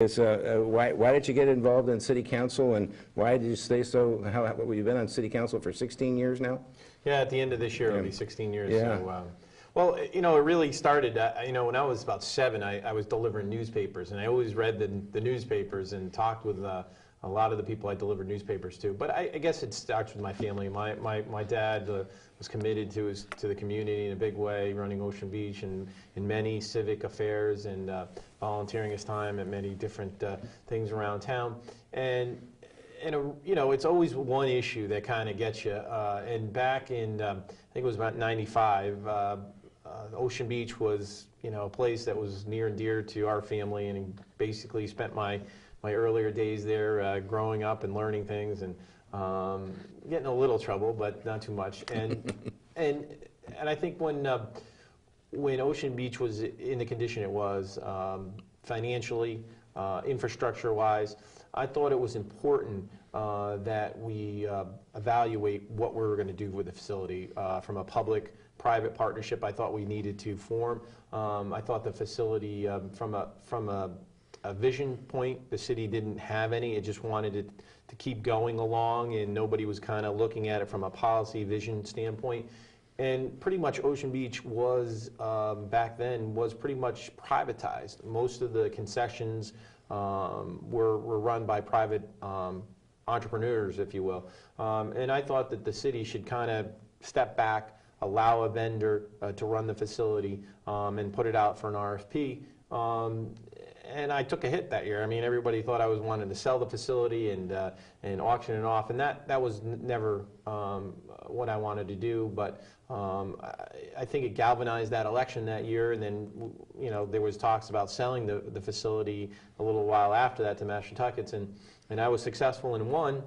Why did you get involved in city council, and why did you stay so, what, you've been on city council for 16 years now? Yeah, at the end of this year it'll be 16 years. Yeah. So, well, you know, it really started, you know, when I was about 7, I was delivering newspapers, and I always read the newspapers and talked with a lot of the people I delivered newspapers to. But I guess it starts with my family. My dad was committed to the community in a big way, running Ocean Beach and in many civic affairs and volunteering his time at many different things around town. And you know, it's always one issue that kind of gets you. And back in, I think it was about '95, Ocean Beach was, you know, a place that was near and dear to our family, and basically spent my earlier days there, growing up and learning things, and getting a little trouble, but not too much. And I think when Ocean Beach was in the condition it was, financially, infrastructure-wise, I thought it was important that we evaluate what we were going to do with the facility from a public-private partnership. I thought we needed to form. I thought the facility, from a vision point, the city didn't have any. It just wanted it to keep going along, and nobody was kind of looking at it from a policy vision standpoint. And pretty much Ocean Beach was, back then, was pretty much privatized. Most of the concessions were run by private entrepreneurs, if you will. And I thought that the city should kind of step back, allow a vendor to run the facility, and put it out for an RFP. And I took a hit that year. I mean, everybody thought I was wanting to sell the facility and auction it off, and that was never what I wanted to do. But I think it galvanized that election that year, and then, you know, there was talks about selling the facility a little while after that to Mashantuckets, and I was successful and won.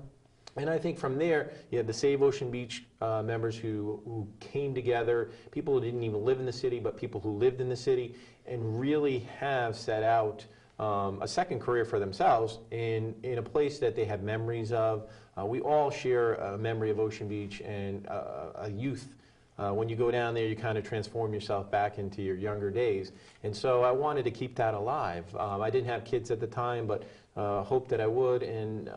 And I think from there, you had the Save Ocean Beach members who came together, people who didn't even live in the city, but people who lived in the city, and really have set out a second career for themselves in a place that they have memories of. We all share a memory of Ocean Beach and a youth. When you go down there, you kind of transform yourself back into your younger days. And so I wanted to keep that alive. I didn't have kids at the time, but hoped that I would, and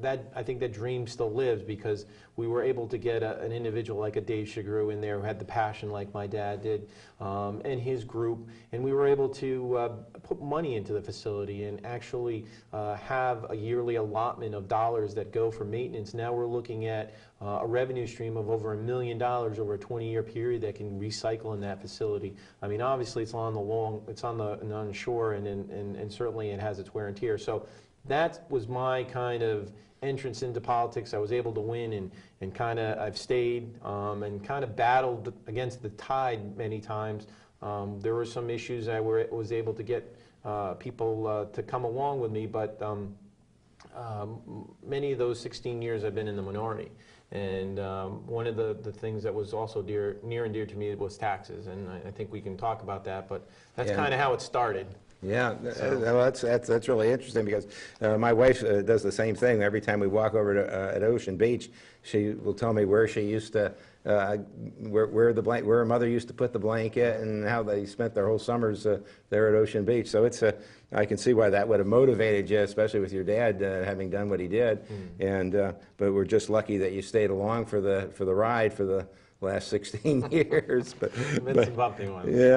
I think that dream still lives, because we were able to get an individual like a Dave Shagru in there who had the passion like my dad did, and his group, and we were able to put money into the facility and actually have a yearly allotment of dollars that go for maintenance. Now we're looking at a revenue stream of over $1 million over a 20-year period that can recycle in that facility. I mean, obviously it's on the shore, and certainly it has its wear and tear. So that was my kind of entrance into politics. I was able to win, and kind of I've stayed and kind of battled against the tide many times. There were some issues I was able to get people to come along with me, but many of those 16 years I've been in the minority. And one of the things that was also near and dear to me was taxes, and I think we can talk about that, but that's kind of how it started. Yeah, well, that's really interesting, because my wife does the same thing. Every time we walk over to at Ocean Beach, she will tell me where she used to, where her mother used to put the blanket, and how they spent their whole summers there at Ocean Beach. So it's I can see why that would have motivated you, especially with your dad having done what he did. And but we're just lucky that you stayed along for the ride for the last 16 years. But some bumpy ones. Yeah.